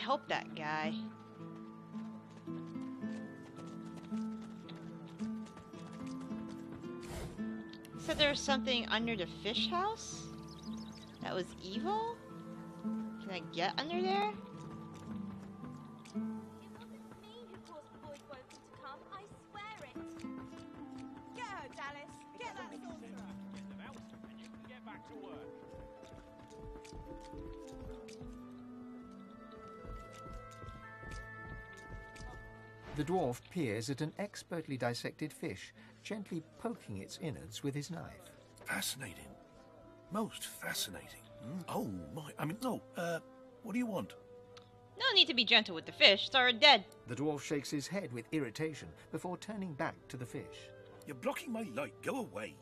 help that guy. Said there was something under the fish house that was evil? Can I get under there? It wasn't me who caused the boys woken to come, I swear it. Get her, Dallas. Get that sorcerer. Get them out, and you can get back to work. The dwarf peers at an expertly dissected fish, gently poking its innards with his knife. Fascinating. Most fascinating. Oh, my. I mean, no. What do you want? No need to be gentle with the fish. It's already dead. The dwarf shakes his head with irritation before turning back to the fish. You're blocking my light. Go away.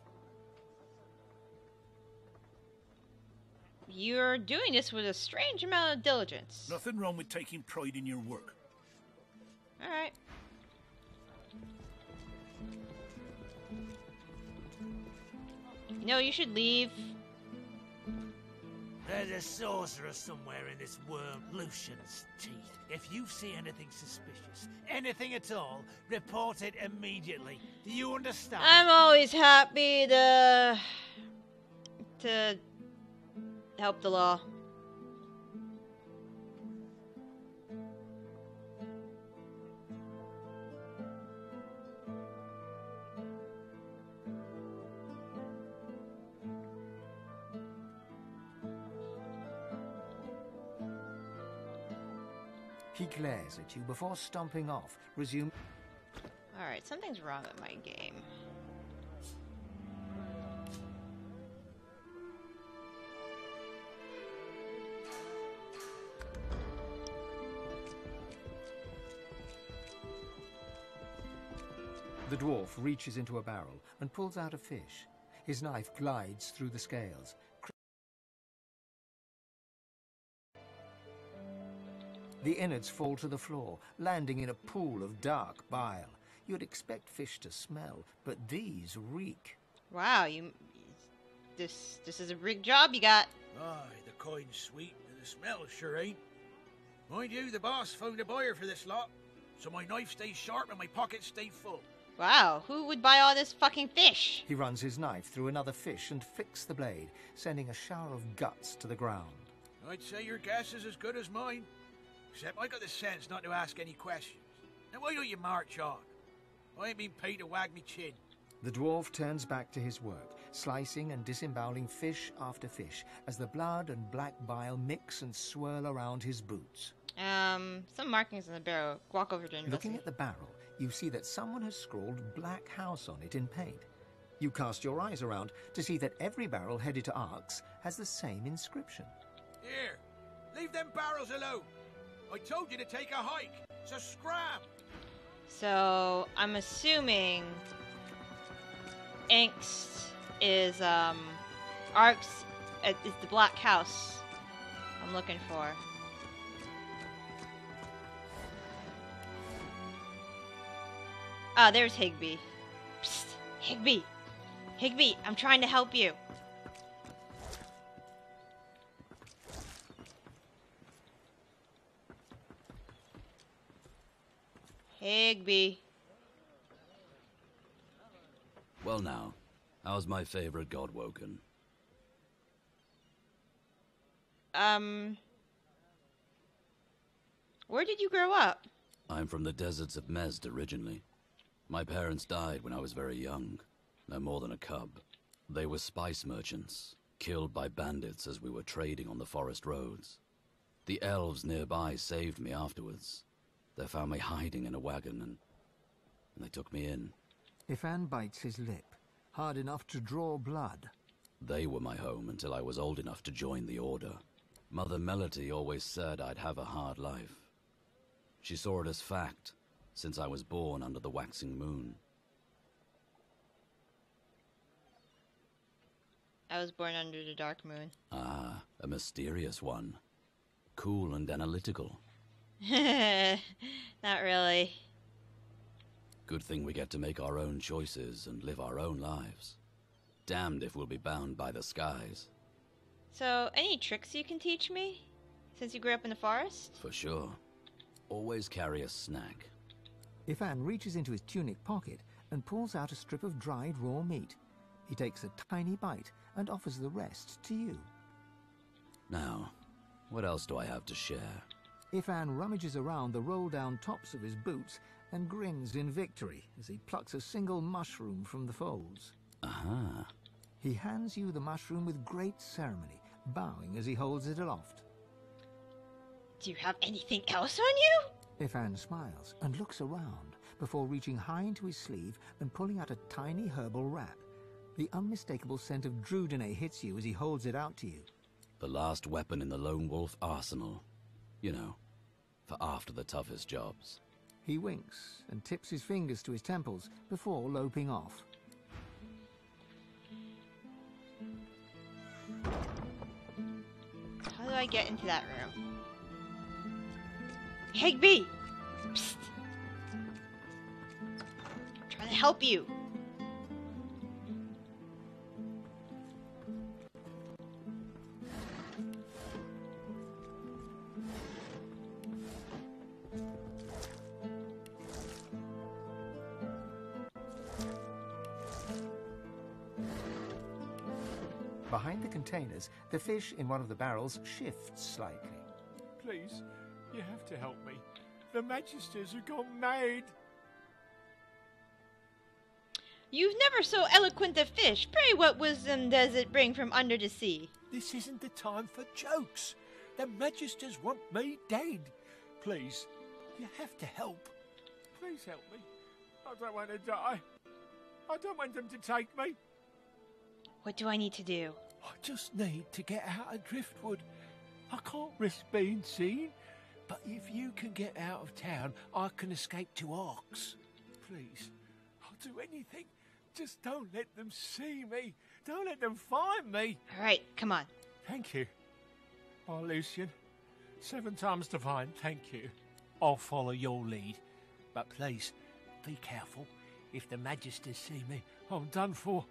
You're doing this with a strange amount of diligence. Nothing wrong with taking pride in your work. Alright. You know, you should leave. There's a sorcerer somewhere in this world, Lucian's teeth. If you see anything suspicious, anything at all, report it immediately. Do you understand? I'm always happy to help the law. He glares at you before stomping off, resume. Alright, something's wrong with my game. The dwarf reaches into a barrel and pulls out a fish. His knife glides through the scales. The innards fall to the floor, landing in a pool of dark bile. You'd expect fish to smell, but these reek. Wow, this is a big job you got. Aye, the coin's sweet, and the smell sure ain't. Mind you, the boss found a buyer for this lot, so my knife stays sharp and my pockets stay full. Wow, who would buy all this fucking fish? He runs his knife through another fish and flicks the blade, sending a shower of guts to the ground. I'd say your guess is as good as mine. Except I got the sense not to ask any questions. Now why don't you march on? I ain't been paid to wag me chin. The dwarf turns back to his work, slicing and disemboweling fish after fish, as the blood and black bile mix and swirl around his boots. Some markings on the barrel. Walk over to investigate. Looking at the barrel, you see that someone has scrawled Black House on it in paint. You cast your eyes around to see that every barrel headed to Arks has the same inscription. Here, leave them barrels alone. I told you to take a hike, so scram! So, I'm assuming Angst is, Arks is the Black House I'm looking for. Ah, there's Higby. Psst, Higby! Higby, I'm trying to help you. Higby. Well now, how's my favorite god woken? Where did you grow up? I'm from the deserts of Mezd originally. My parents died when I was very young, no more than a cub. They were spice merchants, killed by bandits as we were trading on the forest roads. The elves nearby saved me afterwards. They found me hiding in a wagon and they took me in. Ifan bites his lip, hard enough to draw blood. They were my home until I was old enough to join the Order. Mother Melody always said I'd have a hard life. She saw it as fact, since I was born under the waxing moon. I was born under the dark moon. Ah, a mysterious one. Cool and analytical. Not really. Good thing we get to make our own choices and live our own lives. Damned if we'll be bound by the skies. So, any tricks you can teach me? Since you grew up in the forest? For sure. Always carry a snack. Ifan reaches into his tunic pocket and pulls out a strip of dried raw meat. He takes a tiny bite and offers the rest to you. Now, what else do I have to share? Ifan rummages around the roll-down tops of his boots and grins in victory as he plucks a single mushroom from the folds. Aha. He hands you the mushroom with great ceremony, bowing as he holds it aloft. Do you have anything else on you? Ifan smiles and looks around before reaching high into his sleeve and pulling out a tiny herbal wrap. The unmistakable scent of Drudene hits you as he holds it out to you. The last weapon in the lone wolf arsenal. You know, for after the toughest jobs. He winks and tips his fingers to his temples before loping off. How do I get into that room? Higby! Psst! I'm trying to help you. Behind the containers, the fish in one of the barrels shifts slightly. Please, you have to help me. The Magisters have gone mad. You've never so eloquent a fish. Pray what wisdom does it bring from under the sea? This isn't the time for jokes. The Magisters want me dead. Please, you have to help. Please help me. I don't want to die. I don't want them to take me. What do I need to do? I just need to get out of Driftwood. I can't risk being seen, but if you can get out of town, I can escape to Arks. Please, I'll do anything. Just don't let them see me. Don't let them find me. All right, come on. Thank you. Oh, Lucian. 7 times divine, thank you. I'll follow your lead, but please, be careful. If the Magisters see me, I'm done for.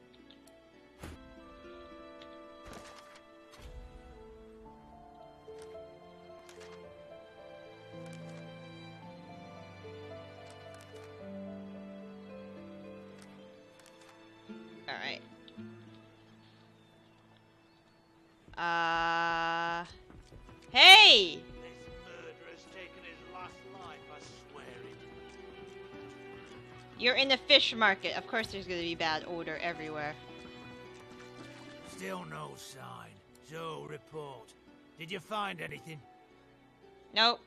Alright. Hey! This murderer's taken his last life, I swear it. You're in the fish market. Of course there's gonna be bad odor everywhere. Still no sign. So, report. Did you find anything? Nope.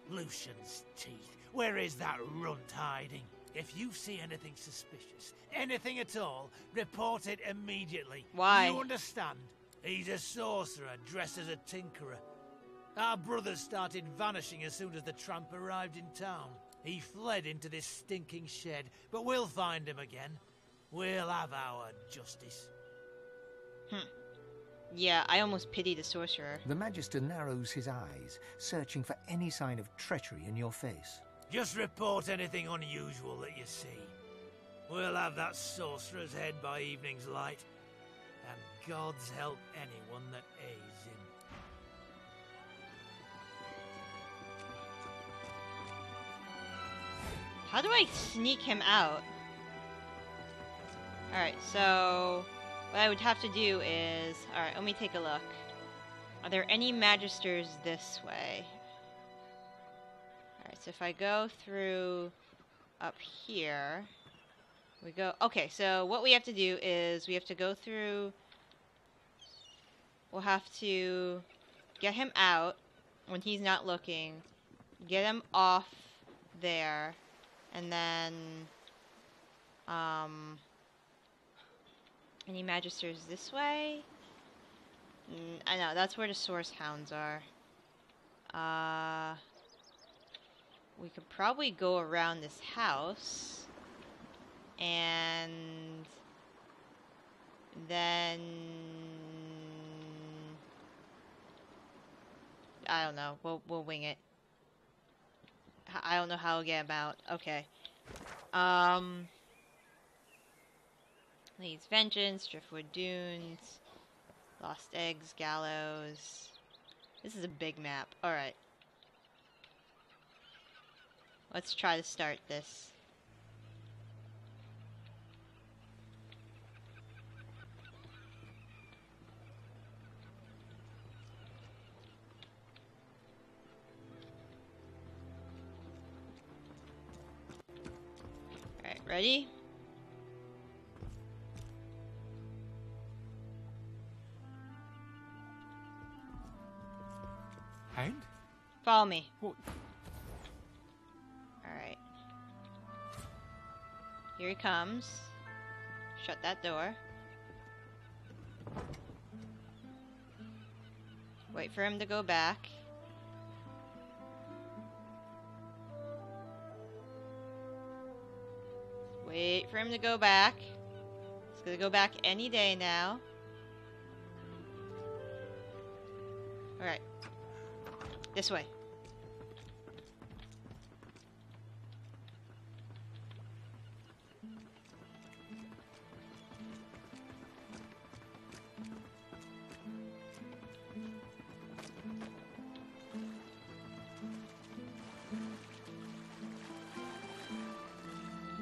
Lucian's teeth. Where is that runt hiding? If you see anything suspicious, anything at all, report it immediately. Why? You understand? He's a sorcerer dressed as a tinkerer. Our brothers started vanishing as soon as the tramp arrived in town. He fled into this stinking shed, but we'll find him again. We'll have our justice. Yeah, I almost pity the sorcerer. The Magister narrows his eyes, searching for any sign of treachery in your face. Just report anything unusual that you see. We'll have that sorcerer's head by evening's light. And God's help anyone that aids him. How do I sneak him out? Alright, so what I would have to do is... Alright, let me take a look. Are there any Magisters this way? Alright, so if I go through up here... We go... Okay, so what we have to do is we have to go through... We'll have to get him out when he's not looking. Get him off there. And then... Any Magisters this way? I know, that's where the source hounds are. We could probably go around this house. And then I don't know. We'll wing it. I don't know how I'll get him out. Okay. Leeds Vengeance, Driftwood Dunes, Lost Eggs, Gallows. This is a big map. Alright. Let's try to start this. Alright, ready? And? Follow me. What? Alright. Here he comes. Shut that door. Wait for him to go back. Wait for him to go back. He's gonna go back any day now. Alright. This way.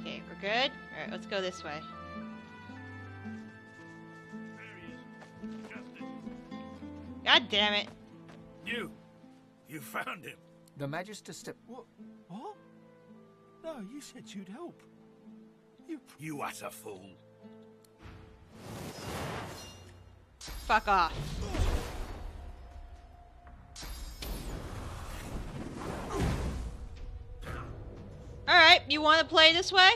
Okay, we're good? Alright, let's go this way. God damn it. You found him. The Magister stepped. What? What? No, you said you'd help. You utter fool. Fuck off. Alright, you wanna play this way?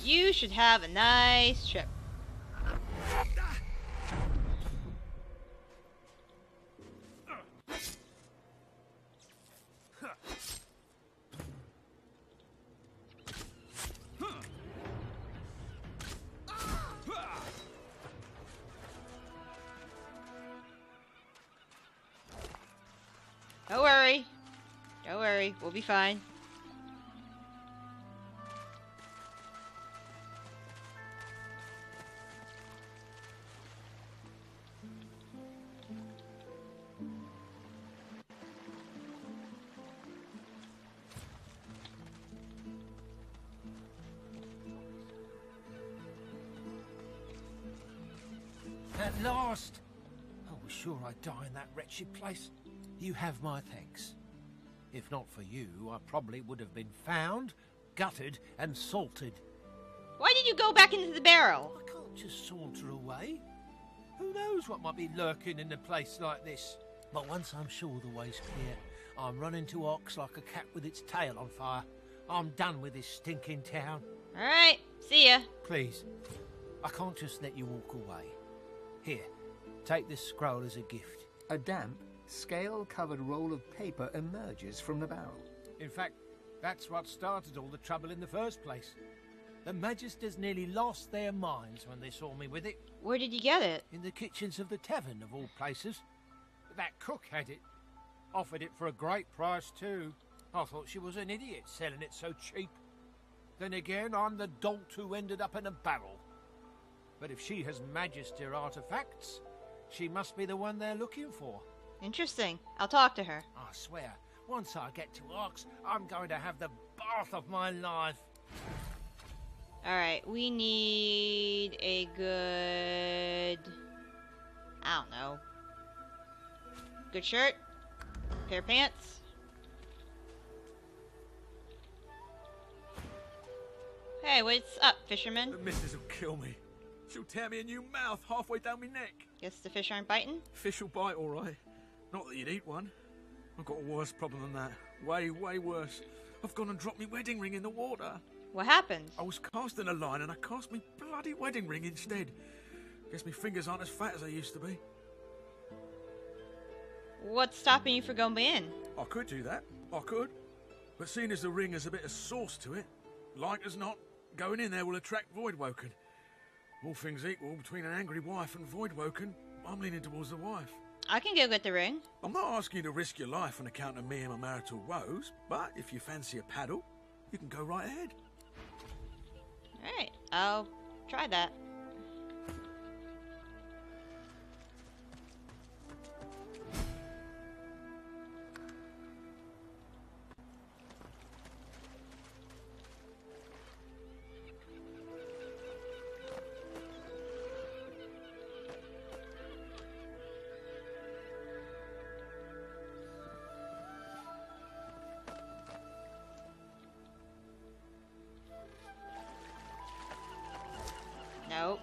You should have a nice trip. Don't worry. Don't worry. We'll be fine. At last! I was sure I'd die in that wretched place. You have my thanks. If not for you, I probably would have been found, gutted, and salted. Why did you go back into the barrel? I can't just saunter away. Who knows what might be lurking in a place like this? But once I'm sure the way's clear, I'm running to Ox like a cat with its tail on fire. I'm done with this stinking town. Alright, see ya. Please, I can't just let you walk away. Here, take this scroll as a gift. A damp, scale-covered roll of paper emerges from the barrel. In fact, that's what started all the trouble in the first place. The Magisters nearly lost their minds when they saw me with it. Where did you get it? In the kitchens of the tavern, of all places. That cook had it. Offered it for a great price, too. I thought she was an idiot selling it so cheap. Then again, I'm the dolt who ended up in a barrel. But if she has Magister artifacts, she must be the one they're looking for. Interesting. I'll talk to her. I swear, once I get to Ox, I'm going to have the bath of my life. Alright, we need a good... I don't know. Good shirt? Pair of pants? Hey, what's up, fisherman? The missus will kill me. She'll tear me a new mouth halfway down my neck. Guess the fish aren't biting? Fish will bite, all right. Not that you'd eat one. I've got a worse problem than that. Way, way worse. I've gone and dropped my wedding ring in the water. What happened? I was casting a line and I cast my bloody wedding ring instead. Guess my fingers aren't as fat as they used to be. What's stopping you from going in? I could do that. I could. But seeing as the ring has a bit of sauce to it, like as not, going in there will attract Voidwoken. All things equal, between an angry wife and Voidwoken, I'm leaning towards the wife. I can go get the ring. I'm not asking you to risk your life on account of me and my marital woes, but if you fancy a paddle, you can go right ahead. Alright, I'll try that. Nope.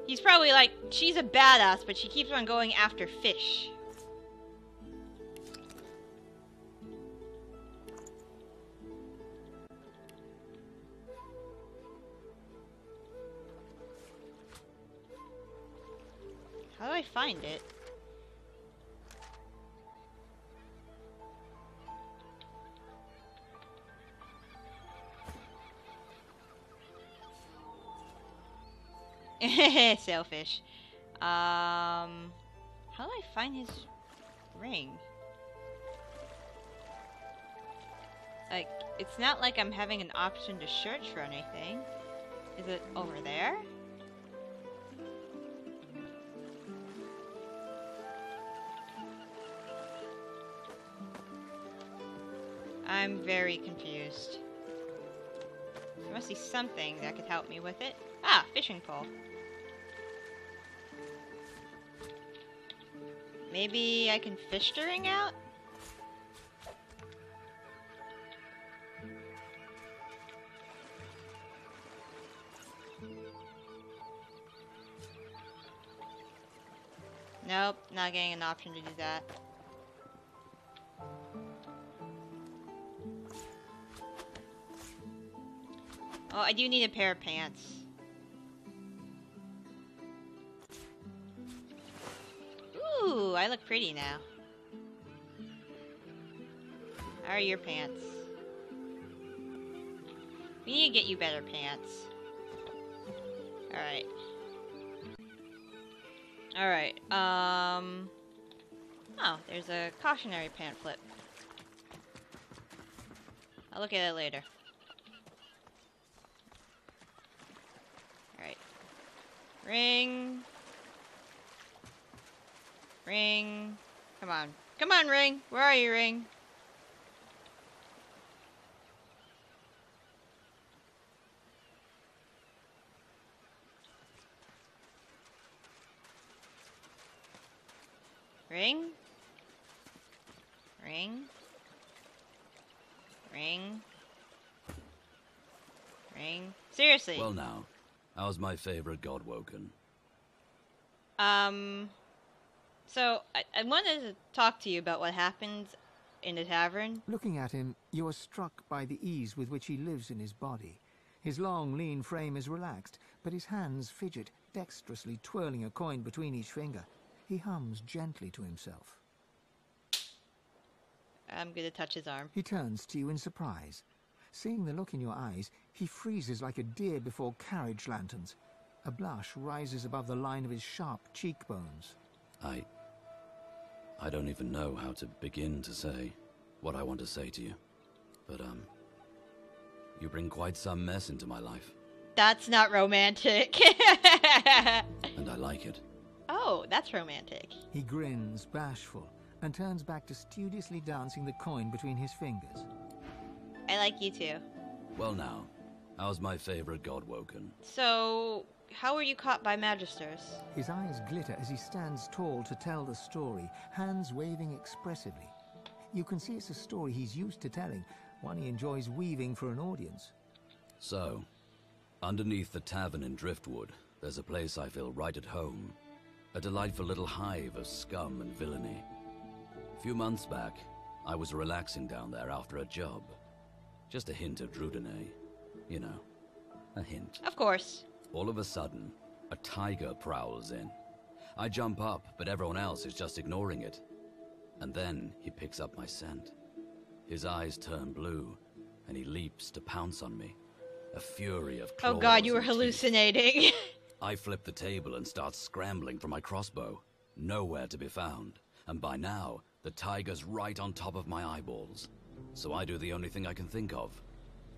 He's probably like, she's a badass, but she keeps on going after fish. How do I find it? Sailfish. How do I find his ring? Like, it's not like I'm having an option to search for anything. Is it over there? I'm very confused. There must be something that could help me with it. Ah, fishing pole. Maybe I can fish the ring out? Nope, not getting an option to do that. Oh, I do need a pair of pants. Ooh, I look pretty now. How are your pants? We need to get you better pants. Alright. Alright, oh, there's a cautionary pamphlet. I'll look at it later. Alright. Ring. Ring. Come on. Come on, Ring. Where are you, Ring? Ring. Ring. Ring. Ring. Seriously. Well now, how's my favorite god woken? So, I wanted to talk to you about what happens in the tavern. Looking at him, you are struck by the ease with which he lives in his body. His long, lean frame is relaxed, but his hands fidget, dexterously twirling a coin between each finger. He hums gently to himself. I'm gonna touch his arm. He turns to you in surprise. Seeing the look in your eyes, he freezes like a deer before carriage lanterns. A blush rises above the line of his sharp cheekbones. I don't even know how to begin to say what I want to say to you. But, you bring quite some mess into my life. That's not romantic. And I like it. Oh, that's romantic. He grins, bashful, and turns back to studiously dancing the coin between his fingers. I like you too. Well now, how's my favorite god woken? So, how were you caught by Magisters? His eyes glitter as he stands tall to tell the story, hands waving expressively. You can see it's a story he's used to telling, one he enjoys weaving for an audience. So, underneath the tavern in Driftwood, there's a place I feel right at home. A delightful little hive of scum and villainy. A few months back, I was relaxing down there after a job. Just a hint of Drudenay. You know, a hint. Of course. All of a sudden, a tiger prowls in. I jump up, but everyone else is just ignoring it. And then he picks up my scent. His eyes turn blue, and he leaps to pounce on me. A fury of claws. Oh god, you were and teeth. hallucinating. I flip the table and start scrambling for my crossbow. Nowhere to be found. And by now, the tiger's right on top of my eyeballs. So I do the only thing I can think of.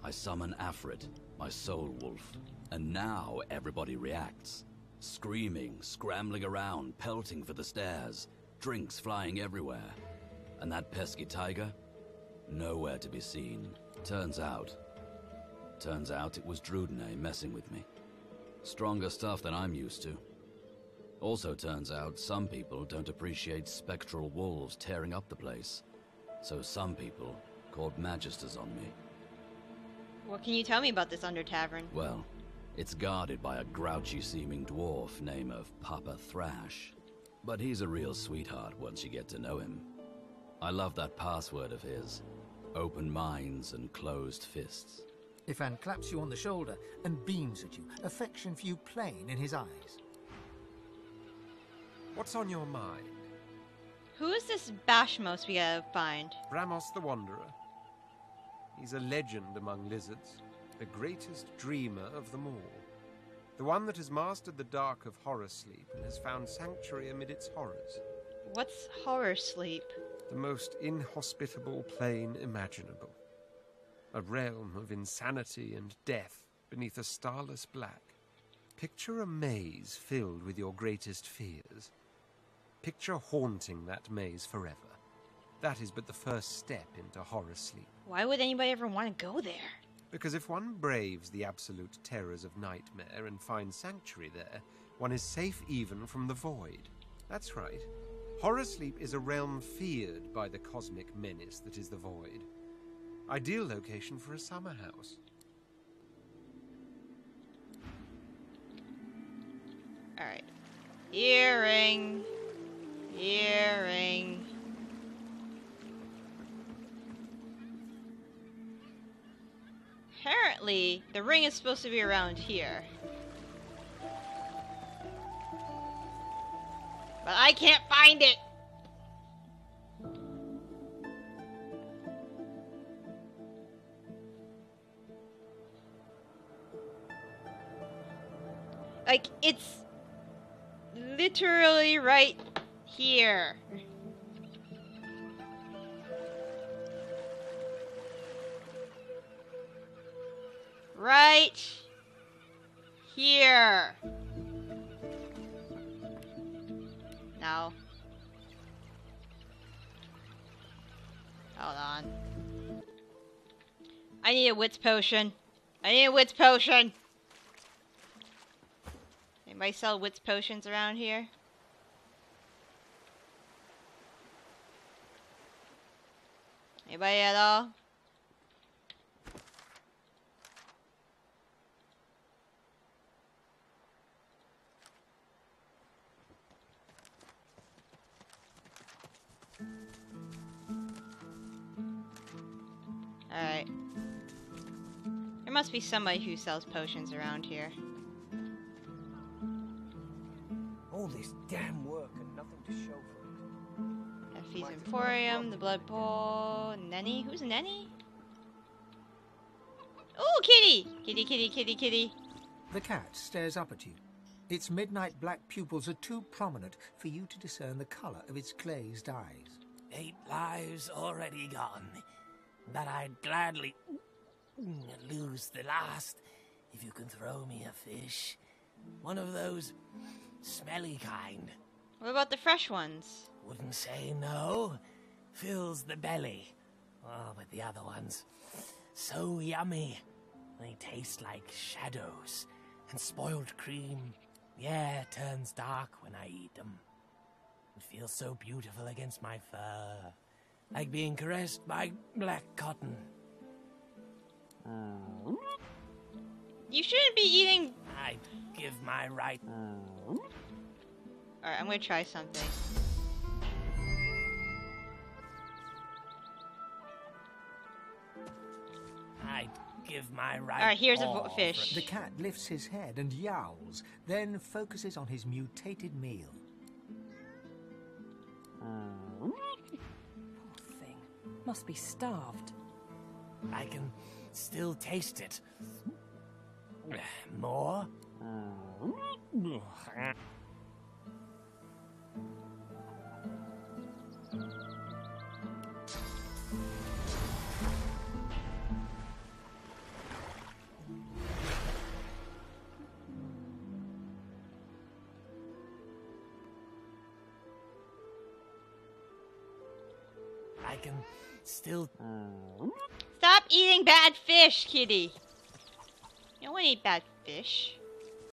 I summon Afrit, my soul wolf. And now everybody reacts. Screaming, scrambling around, pelting for the stairs. Drinks flying everywhere. And that pesky tiger? Nowhere to be seen. Turns out it was Drudenay messing with me. Stronger stuff than I'm used to. Also turns out some people don't appreciate spectral wolves tearing up the place. So some people called Magisters on me. What can you tell me about this Under Tavern? Well, it's guarded by a grouchy-seeming dwarf named Papa Thrash. But he's a real sweetheart once you get to know him. I love that password of his. Open minds and closed fists. Ifan claps you on the shoulder and beams at you, affection for you plain in his eyes. What's on your mind? Who is this Bashmos we gotta find? Bramos the Wanderer. He's a legend among lizards, the greatest dreamer of them all. The one that has mastered the dark of horror sleep and has found sanctuary amid its horrors. What's horror sleep? The most inhospitable plane imaginable. A realm of insanity and death beneath a starless black. Picture a maze filled with your greatest fears. Picture haunting that maze forever. That is but the first step into horror sleep. Why would anybody ever want to go there? Because if one braves the absolute terrors of nightmare and finds sanctuary there, one is safe even from the void. That's right. Horror sleep is a realm feared by the cosmic menace that is the void. Ideal location for a summer house. Alright. Earring. Earring. Apparently, the ring is supposed to be around here. But I can't find it! Like, it's literally right here. Right here. No. Hold on. I need a wits potion. I need a wits potion. Anybody sell wits potions around here? Anybody at all? Alright. There must be somebody who sells potions around here. All this damn work and nothing to show for it. Effie's Emporium, the Blood Bowl, Nenny. Who's Nenny? Oh, kitty! Kitty, kitty, kitty, kitty. The cat stares up at you. Its midnight black pupils are too prominent for you to discern the colour of its glazed eyes. 8 lives already gone. But I'd gladly lose the last if you can throw me a fish. One of those smelly kind. What about the fresh ones? Wouldn't say no. Fills the belly. Oh, but the other ones, so yummy. They taste like shadows and spoiled cream. Yeah, it turns dark when I eat them. It feels so beautiful against my fur. Like being caressed by black cotton. You shouldn't be eating... I'd give my right... Alright, I'm gonna try something. I'd give my right... Alright, here's a all fish. The cat lifts his head and yowls, then focuses on his mutated meal. Poor thing. Must be starved. I can still taste it. More? I can still... Stop eating bad fish, kitty! You don't want to eat bad fish.